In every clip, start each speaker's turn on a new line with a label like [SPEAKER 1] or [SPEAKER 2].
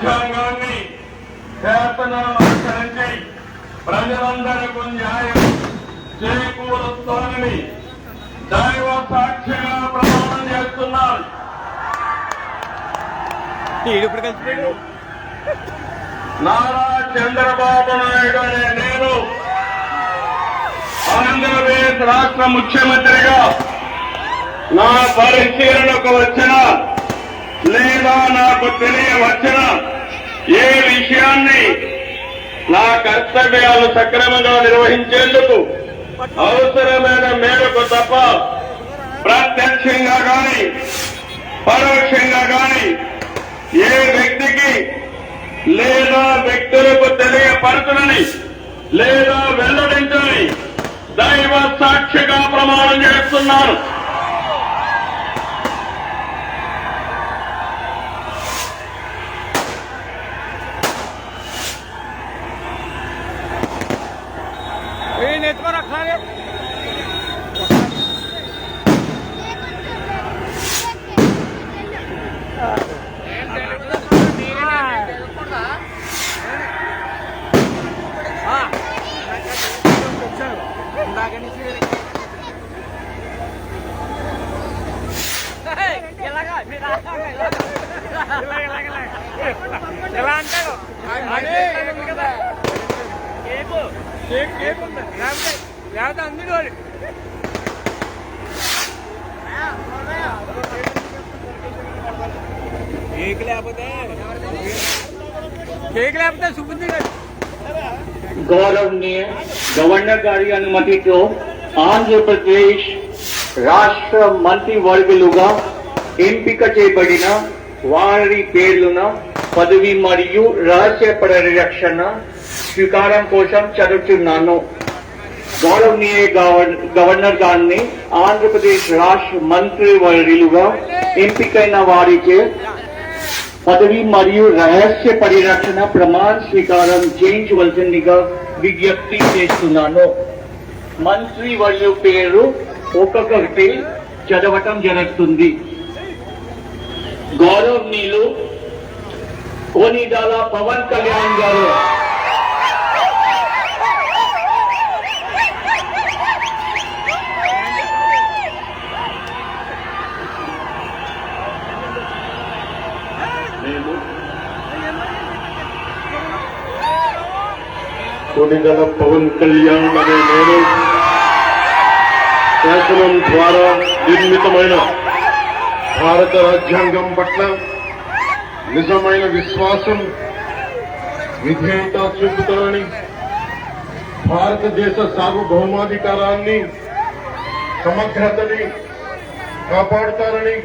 [SPEAKER 1] రాజ్యాంగాన్ని శాసనాలను అనుసరించి ప్రజలందరికీ న్యాయం చేకూరుస్తానని దైవ సాక్షిగా ప్రమాణం చేస్తున్నారు. నారా చంద్రబాబు నాయుడు అనే నేను ఆంధ్రప్రదేశ్ రాష్ట్ర ముఖ్యమంత్రిగా నా పరిశీలనకు వచ్చిన లేదా నాకు తెలియవచ్చిన ఏ విషయాన్ని నా కర్తవ్యాలు సక్రమంగా నిర్వహించేందుకు అవసరమైన మేరకు తప్ప ప్రత్యక్షంగా గాని పరోక్షంగా గాని ఏ వ్యక్తికి లేదా వ్యక్తులకు తెలియపరచునని లేదా వెల్లడించని దైవ సాక్షిగా ప్రమాణం చేస్తున్నారు.
[SPEAKER 2] ఎలా అంటారు అందులో కేక్ లేకపోతే చూపింది.
[SPEAKER 3] गौरवनीय गवर्नर गारी अनुमति तो आंध्र प्रदेश రాష్ట్ర మంత్రివర్గులుగా ఎంపిక చేయబడిన వారి పేర్లున పదవి మరియు రహస్య పరిరక్షణ స్వీకారం కోసం చదువుతున్నాను. గౌరవనీయ గవర్నర్ గారిని ఆంధ్రప్రదేశ్ రాష్ట్ర మంత్రివర్యులుగా ఎంపికైన వారిచే పదవి మరియు రహస్య పరిరక్షణ ప్రమాణ స్వీకారం చేయించవలసిందిగా విజ్ఞప్తి చేస్తున్నాను. మంత్రివర్యు పేరు ఒక్కొక్కటి చదవటం జరుగుతుంది. గౌరవనీయులు కోనిదాల పవన్ కళ్యాణ్ గారు,
[SPEAKER 1] కోనిదల పవన్ కళ్యాణ్ అనే నేను శాసనం ద్వారా నిర్మితమైన భారత రాజ్యాంగం పట్ల నిజమైన విశ్వాసం విధేయత చూపుతానని, భారతదేశ సార్వభౌమాధికారాన్ని సమగ్రతని కాపాడుతానని,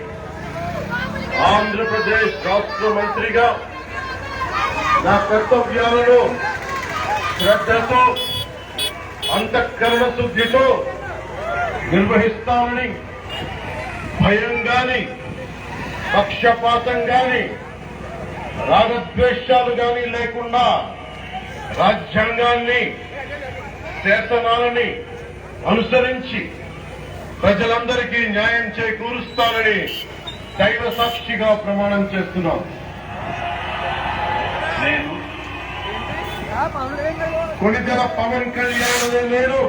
[SPEAKER 1] ఆంధ్రప్రదేశ్ రాష్ట్ర మంత్రిగా నా కర్తవ్యాలను శ్రద్ధతో అంతఃకరణ శుద్ధితో నిర్వహిస్తానని, భయం గాని పక్షపాతం గాని రాగద్వేషాలు గాని లేకుండా రాజ్యాంగాన్ని శాసనాలని అనుసరించి ప్రజలందరికీ న్యాయం చేకూరుస్తానని దైవ సాక్షిగా ప్రమాణం చేస్తున్నాను. నేను కొనిదెల పవన్ కళ్యాణ్ అనే నేను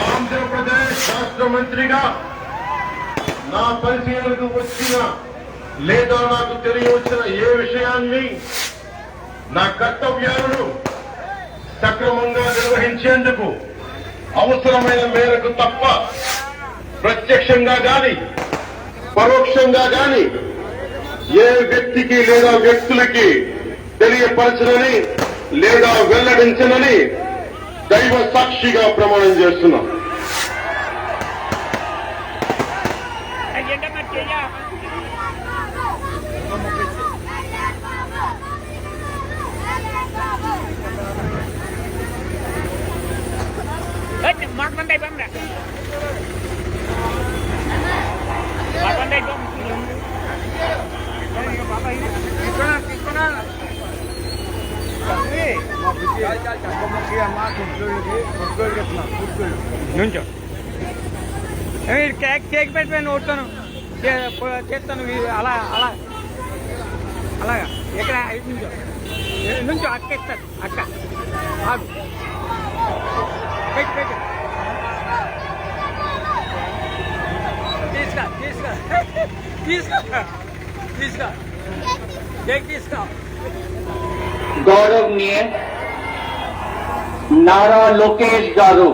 [SPEAKER 1] ఆంధ్రప్రదేశ్ రాష్ట్ర మంత్రిగా నా పరిశీలనకు వచ్చిన లేదా నాకు తెలియవచ్చిన ఏ విషయాన్ని నా కర్తవ్యాలను సక్రమంగా నిర్వహించేందుకు అవసరమైన మేరకు తప్ప ప్రత్యక్షంగా గాని పరోక్షంగా గాని ఏ వ్యక్తికి లేదా వ్యక్తులకి తెలియపరచనని లేదా వెల్లడించనని దైవ సాక్షిగా ప్రమాణం చేస్తున్నాం.
[SPEAKER 2] నుంచో కేక్ పెట్టిపోయి నోడుతాను చేస్తాను అలా అలా అలాగా ఇక్కడ 5 నుంచో అక్క ఇస్తారు అక్క ఆగు పెట్టు తీసుకో కేక్ తీసుకో
[SPEAKER 3] గౌరవనీయ నారా లోకేష్ గారు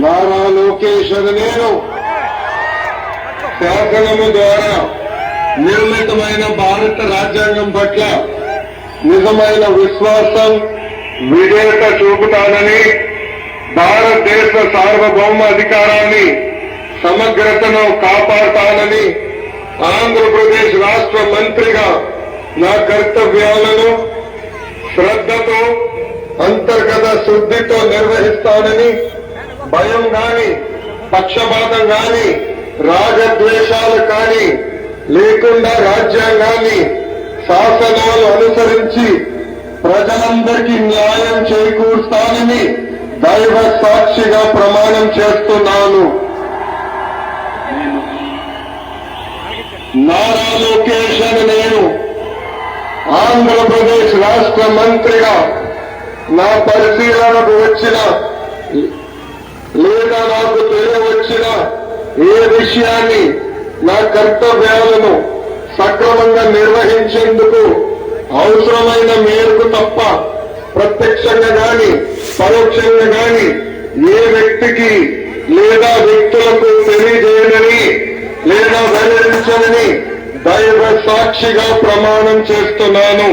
[SPEAKER 1] నారా లోకేష్ అని నేను శాసనము ద్వారా నిర్మితమైన భారత రాజ్యాంగం పట్ల నిజమైన విశ్వాసం విధేయత చూపుతానని భారతదేశ సార్వభౌమ అధికారాన్ని సమగ్రతను కాపాడుతానని ఆంధ్రప్రదేశ్ రాష్ట్ర మంత్రిగా నా కర్తవ్యాలను శ్రద్ధతో అంతర్గత శుద్ధితో నిర్వహిస్తానని భయం గాని పక్షపాతం గాని రాగద్వేషాలు కానీ లేకుండా రాజ్యాంగాన్ని శాసనాలు అనుసరించి ప్రజలందరికీ న్యాయం చేకూరుస్తానని దైవ సాక్షిగా ప్రమాణం చేస్తున్నాను. నారా లోకేష్ అని నేను ఆంధ్రప్రదేశ్ రాష్ట్ర మంత్రిగా నా పరిశీలనకు వచ్చిన లేదా నాకు తెలియవచ్చిన ఏ విషయాన్ని నా కర్తవ్యాలను సక్రమంగా నిర్వహించేందుకు అవసరమైన మేరకు తప్ప ప్రత్యక్షంగా గాని పరోక్షంగా గాని ఏ వ్యక్తికి లేదా వ్యక్తులకు తెలియజేయనని లేదా వెల్లడించనని దైవ సాక్షిగా ప్రమాణం చేస్తున్నాను.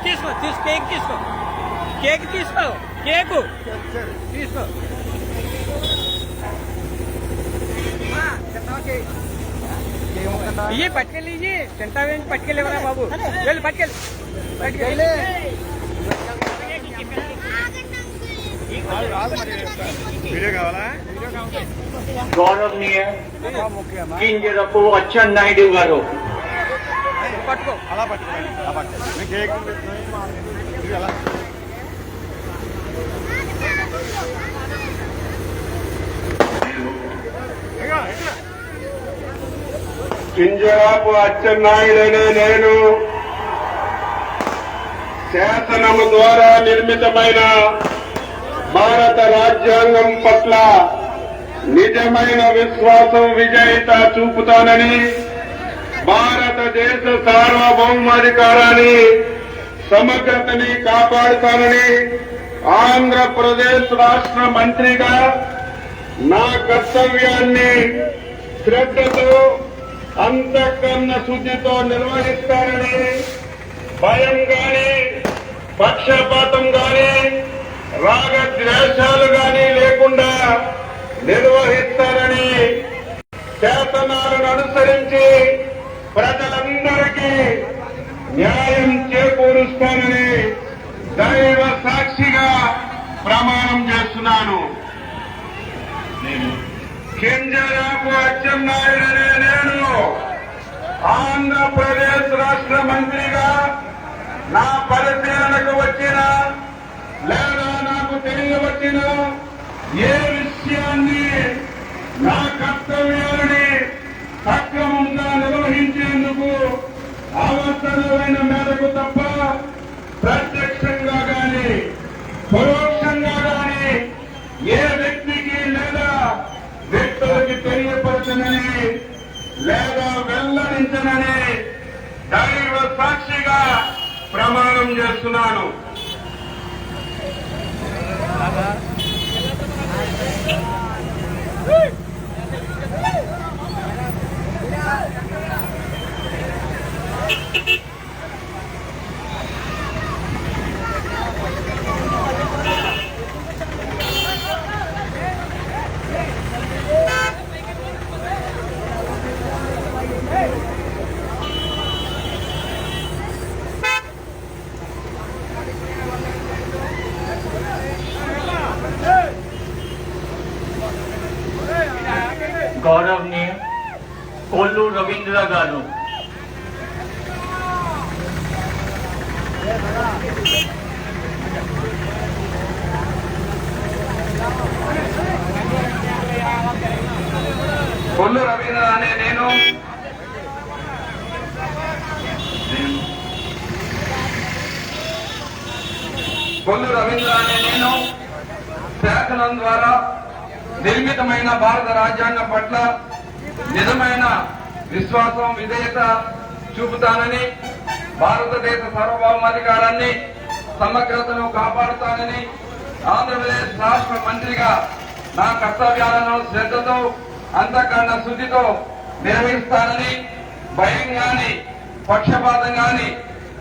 [SPEAKER 2] తీసుకో కేక్ తీసుకో ఇవి పట్టుకెళ్ళి తింటావేంటి పట్టుకెళ్ళేవరా బాబు వెళ్ళి పట్టుకెళ్ళి
[SPEAKER 3] గౌరవనీయ కింజరపు అచ్చెన్నాయుడు గారు
[SPEAKER 2] పట్టుకో
[SPEAKER 4] అలా పట్టుకోండి
[SPEAKER 1] కింజరాపు అచ్చెన్నాయుడనే నేను శాసనము ద్వారా నిర్మితమైన భారత రాజ్యాంగం పట్ల నిజమైన విశ్వాసం విజేత చూపుతానని భారతదేశ సార్వభౌమాధికారాన్ని సమగ్రతని కాపాడుతానని ఆంధ్రప్రదేశ్ రాష్ట్ర మంత్రిగా నా కర్తవ్యాన్ని శ్రద్ధతో అంతఃకరణ శుద్ధితో నిర్వహిస్తానని భయం గాని పక్షపాతం గాని రాగద్వేషాలు గాని లేకుండా నిర్వహిస్తానని శాసనాలను అనుసరించి ప్రజలందరికీ న్యాయం చేకూరుస్తానని దైవ సాక్షిగా ప్రమాణం చేస్తున్నాను. కింజరాపు అచ్చెన్నాయుడనే నేను ఆంధ్రప్రదేశ్ రాష్ట్ర మంత్రిగా నా పరిశీలనకు వచ్చిన లేదా నాకు తెలియవచ్చిన ఏ విషయాన్ని నా కర్తవ్యాలని సక్రమంగా నిర్వహించేందుకు అవసరమైన మేరకు తప్ప ప్రత్యక్షంగా గాని పరోక్షంగా గాని ఏ వ్యక్తికి లేదా వ్యక్తులకి తెలియపరచనని లేదా వెల్లడించనని దైవ సాక్షిగా ప్రమాణం చేస్తున్నాను.
[SPEAKER 3] गौरवनीय कोल्लू रविंद्र गारू
[SPEAKER 1] కొల్లు రవీంద్ర అనే నేను శాసనం ద్వారా నిర్మితమైన భారత రాజ్యాంగం పట్ల నిజమైన విశ్వాసం విధేయత చూపుతానని, భారతదేశ సార్వభౌమాధికారాన్ని సమగ్రతను కాపాడుతానని, ఆంధ్రప్రదేశ్ రాష్ట్ర మంత్రిగా నా కర్తవ్యాలను శ్రద్ధతో అంతఃకరణ శుద్ధితో నిర్వహిస్తానని, భయం గాని పక్షపాతం గాని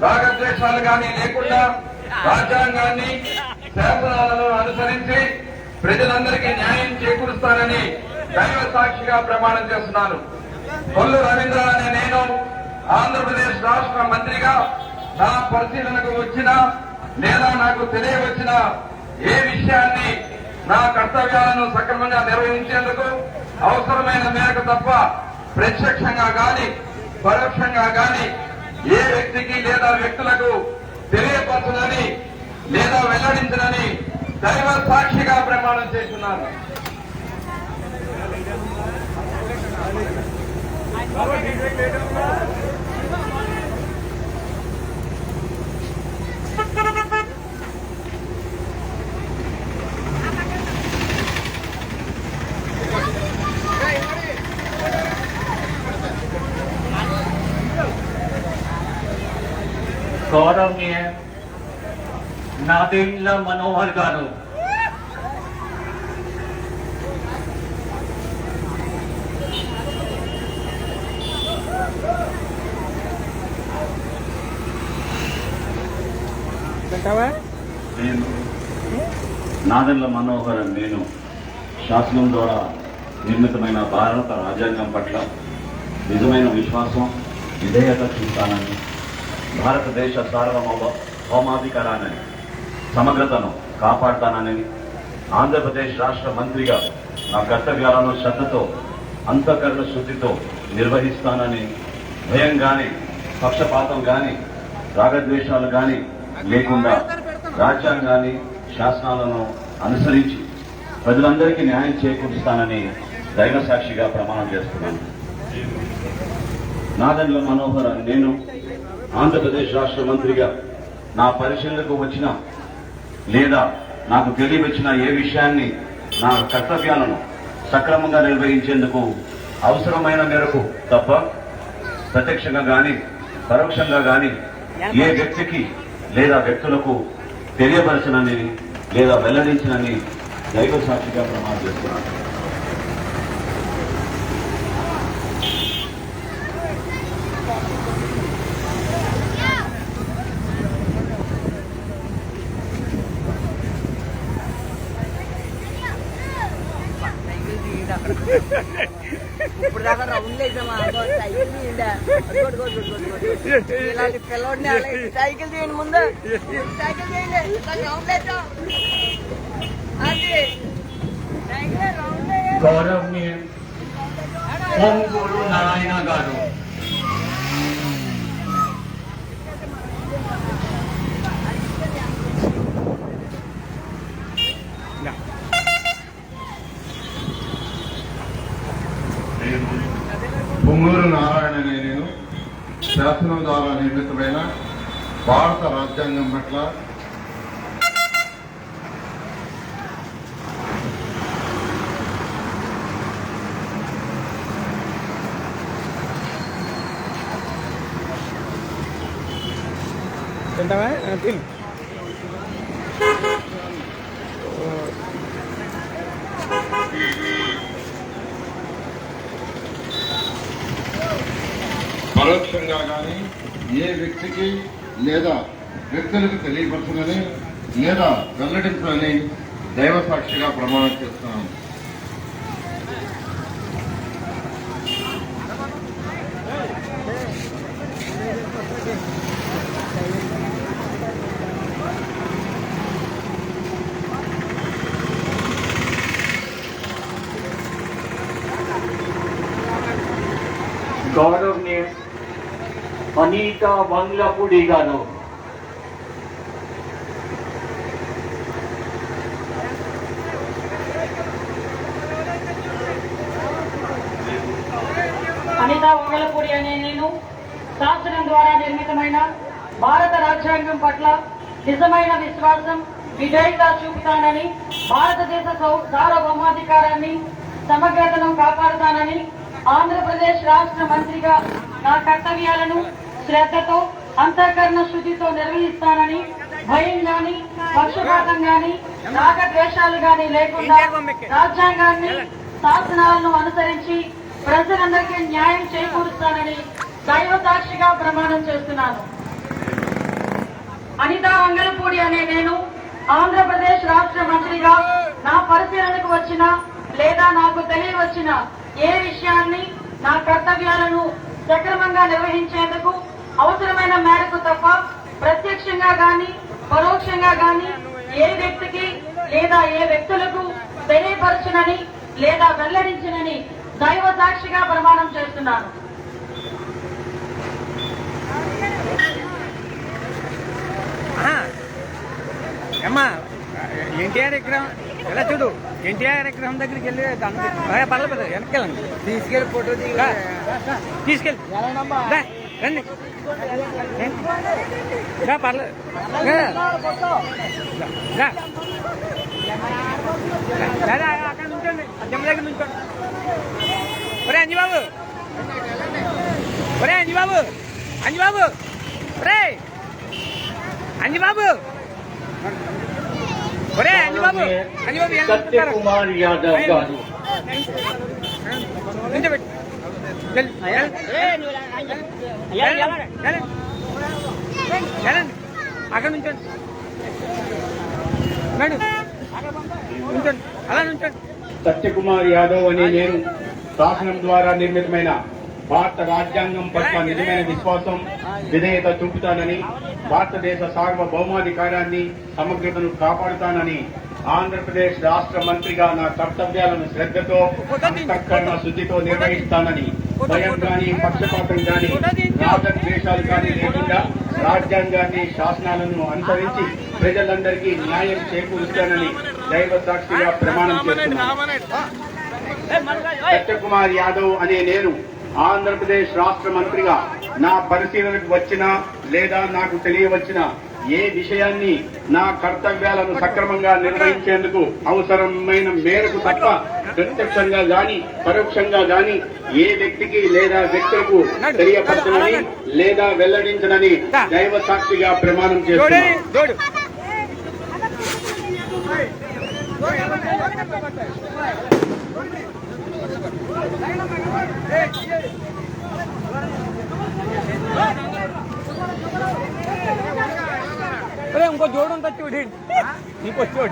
[SPEAKER 1] రాగద్వేషాలు గాని లేకుండా రాజ్యాంగాన్ని శాసనాలను అనుసరించి ప్రజలందరికీ న్యాయం చేకూరుస్తానని దైవ సాక్షిగా ప్రమాణం చేస్తున్నాను. కొల్లు రవీంద్ర అనే నేను ఆంధ్రప్రదేశ్ రాష్ట్ర మంత్రిగా నా పరిశీలనకు వచ్చిన లేదా నాకు తెలియవచ్చిన ఏ విషయాన్ని నా కర్తవ్యాలను సక్రమంగా నిర్వహించేందుకు అవసరమైన మేరకు తప్ప ప్రత్యక్షంగా గాని పరోక్షంగా గాని ఏ వ్యక్తికి లేదా వ్యక్తులకు తెలియపరచనని లేదా వెల్లడించనని దైవ సాక్షిగా ప్రమాణం చేస్తున్నాను.
[SPEAKER 3] गौरवनीय नादेंद्र मनोहर गारू
[SPEAKER 4] నేను నాదెండ్ల మనోహర్ నేను శాసనం ద్వారా నిర్మితమైన భారత రాజ్యాంగం పట్ల నిజమైన విశ్వాసం విధేయత చూపుతానని, భారతదేశ సార్వభౌమాధికారాన్ని సమగ్రతను కాపాడుతానని, ఆంధ్రప్రదేశ్ రాష్ట్ర మంత్రిగా నా కర్తవ్యాలను శ్రద్ధతో అంతఃకరణ శుద్ధితో నిర్వహిస్తానని, భయం గాని పక్షపాతం గాని రాగద్వేషాలు గాని లేకుండా రాజ్యాంగాన్ని శాసనాలను అనుసరించి ప్రజలందరికీ న్యాయం చేకూరుస్తానని దైవ సాక్షిగా ప్రమాణం చేస్తున్నాను. నాదెండ్ల మనోహర్ అని నేను ఆంధ్రప్రదేశ్ రాష్ట్ర మంత్రిగా నా పరిశీలనకు వచ్చిన లేదా నాకు తెలియవచ్చిన ఏ విషయాన్ని నా కర్తవ్యాలను సక్రమంగా నిర్వహించేందుకు అవసరమైన మేరకు తప్ప ప్రత్యక్షంగా గాని పరోక్షంగా గాని ఏ వ్యక్తికి లేదా వ్యక్తులకు తెలియపరచనని లేదా వెల్లడించనని దైవ సాక్షిగా ప్రమాణం చేస్తున్నాను.
[SPEAKER 5] ఇప్పుడు దాకా రౌండ్ వేసామా సైకిల్ తీయండి ఇలాంటి పిల్లడిని సైకిల్ తీయండి ముందు సైకిల్ తీయండి రౌండ్ వేసాం అది సైకిల్ రౌండ్
[SPEAKER 3] गौरवनीय ओम गुरु नारायण गारू
[SPEAKER 1] పొంగూరు నారాయణ అనే నేను శాసనం ద్వారా నిర్మితమైన భారత రాజ్యాంగం పట్ల పరోక్షంగా కానీ ఏ వ్యక్తికి లేదా వ్యక్తులకు తెలియపరచనని లేదా వెల్లడించనని దైవ సాక్షిగా ప్రమాణం చేస్తున్నాను.
[SPEAKER 3] గౌరవనీయ అనిత వంగ్లపూడి గారు,
[SPEAKER 6] అనిత వంగలపూడి అనే నేను శాసనం ద్వారా నిర్మితమైన భారత రాజ్యాంగం పట్ల నిజమైన విశ్వాసం, విధేయత చూపుతానని, భారతదేశ సార్వభౌమాధికారాన్ని, సమగ్రతను కాపాడుతానని, ఆంధ్రప్రదేశ్ రాష్ట్ర మంత్రిగా నా కర్తవ్యాలను శ్రద్ధతో, అంతఃకరణ శుద్ధితో నిర్వహిస్తానని, భయం గాని, పక్షపాతం గాని, రాగద్వేషాలు గాని లేకుండా రాజ్యాంగాన్ని, శాసనాలను అనుసరించి ప్రజలందరికీ న్యాయం చేకూరుస్తానని దైవ సాక్షిగా ప్రమాణం చేస్తున్నాను. అనిత వంగలపూడి అనే నేను ఆంధ్రప్రదేశ్ రాష్ట్ర మంత్రిగా నా పరిశీలనకు వచ్చిన లేదా నాకు తెలియవచ్చిన ఏ విషయాన్ని, నా కర్తవ్యాలను సక్రమంగా నిర్వహించేందుకు అవసరమైన మేరకు తప్ప ప్రత్యక్షంగా గాని పరోక్షంగా గాని ఏ వ్యక్తికి లేదా ఏ వ్యక్తులకు తెలియపరచునని లేదా వెల్లడించినని దైవ సాక్షిగా ప్రమాణం చేస్తున్నాను.
[SPEAKER 2] అమ్మా ఎన్టీఆర్ విగ్రహం ఎలా చూడు, ఎన్టీఆర్ విగ్రహం దగ్గరికి వెళ్ళి పర్లేదు వెనక్కి వెళ్ళండి, తీసుకెళ్ళి ఫోటో తీసుకెళ్ళి రండి పర్లేదు అక్కడ నుంచండి, జమ్మ దగ్గర నుంచోండి. ఒరే అంజిబాబు, ఒరే అంజిబాబు, అంజిబాబు, ఒరే అంజిబాబు, ఒరే అంజిబాబు, అంజిబాబు
[SPEAKER 3] సత్యకుమార్ యాదవ్ గారు,
[SPEAKER 2] నించోబెట్టి అక్కడ నుంచండి, నుంచండి అలా నుంచండి.
[SPEAKER 7] సత్యకుమార్ యాదవ్ అనే నేను శాసనం ద్వారా నిర్మితమైన భారత రాజ్యాంగం పట్ల నిజమైన విశ్వాసం, విధేయత చూపుతానని, భారతదేశ సార్వభౌమాధికారాన్ని, సమగ్రతను కాపాడుతానని, ఆంధ్రప్రదేశ్ రాష్ట్ర మంత్రిగా నా కర్తవ్యాలను శ్రద్ధతో, అంతఃకరణ శుద్ధితో నిర్వహిస్తానని, భయం గాని, పక్షపాతం గాని, రాగద్వేషాలు గాని లేకుండా రాజ్యాంగాన్ని, శాసనాలను అనుసరించి ప్రజలందరికీ న్యాయం చేకూరుస్తానని దైవ సాక్షిగా ప్రమాణం చేస్తున్నాను. సత్యకుమార్ యాదవ్ అనే నేను ఆంధ్రప్రదేశ్ రాష్ట్ర మంత్రిగా నా పరిశీలనకు వచ్చిన లేదా నాకు తెలియవచ్చిన ఏ విషయాన్ని, నా కర్తవ్యాలను సక్రమంగా నిర్వహించేందుకు అవసరమైన మేరకు తప్ప ప్రత్యక్షంగా గాని పరోక్షంగా గాని ఏ వ్యక్తికి లేదా వ్యక్తులకు తెలియపరచనని లేదా వెల్లడించనని దైవ సాక్షిగా ప్రమాణం చేస్తున్నాను.
[SPEAKER 2] अरे उनको जोड़ उनका चोट इनको चोट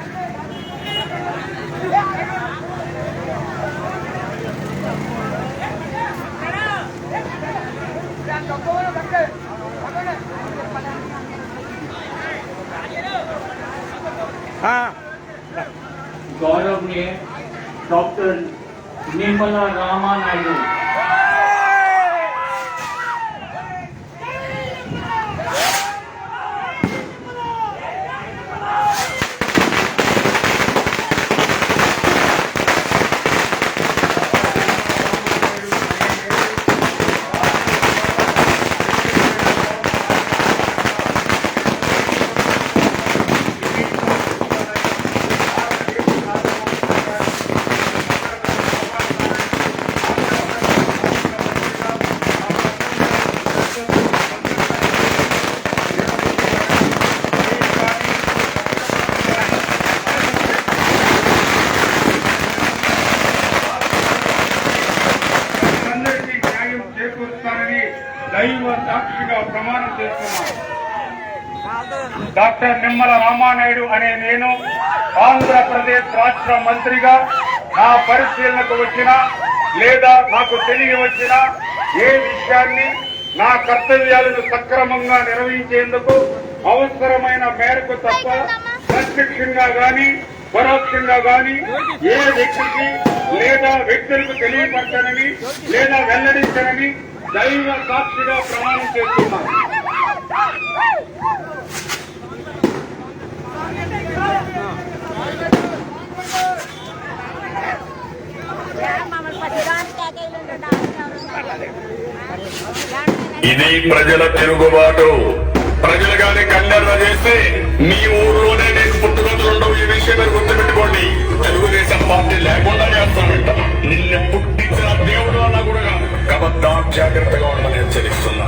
[SPEAKER 2] हाँ
[SPEAKER 3] गौरवनीय डॉक्टर निर्मला रामानायडू,
[SPEAKER 7] దైవ సాక్షిగా ప్రమాణం చేస్తున్నాను. డాక్టర్ నిమ్మల రామానాయుడు అనే నేను ఆంధ్రప్రదేశ్ రాష్ట్ర మంత్రిగా నా పరిశీలనకు వచ్చిన లేదా నాకు తెలియవచ్చిన ఏ విషయాన్ని, నా కర్తవ్యాలను సక్రమంగా నిర్వహించేందుకు అవసరమైన మేరకు తప్ప ప్రత్యక్షంగా గాని పరోక్షంగా గాని ఏ వ్యక్తికి లేదా వ్యక్తులకు తెలియపరచనని లేదా వెల్లడించనని దైవ సాక్షిగా ప్రమాణం చేస్తున్నాను.
[SPEAKER 8] ఇది ప్రజల తిరుగుబాటు. ప్రజలు గాని కన్నెర్ర చేస్తే మీ ఊర్లోనే నేను పుట్టుకొచ్చుండవు. ఈ విషయం మీరు గుర్తుపెట్టుకోండి. తెలుగుదేశం పార్టీ లేకుండా చేస్తానంట. నిన్ను పుట్టించిన దేవుడు అన్న కూడా కబద్దా జాగ్రత్తగా ఉండమని హెచ్చరిస్తున్నా.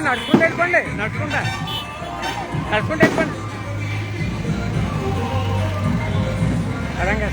[SPEAKER 2] నడుచుకుంటూ వెళ్ళిపోండి. నడుచుకుంటా వెళ్ళిపోండి. అరంగా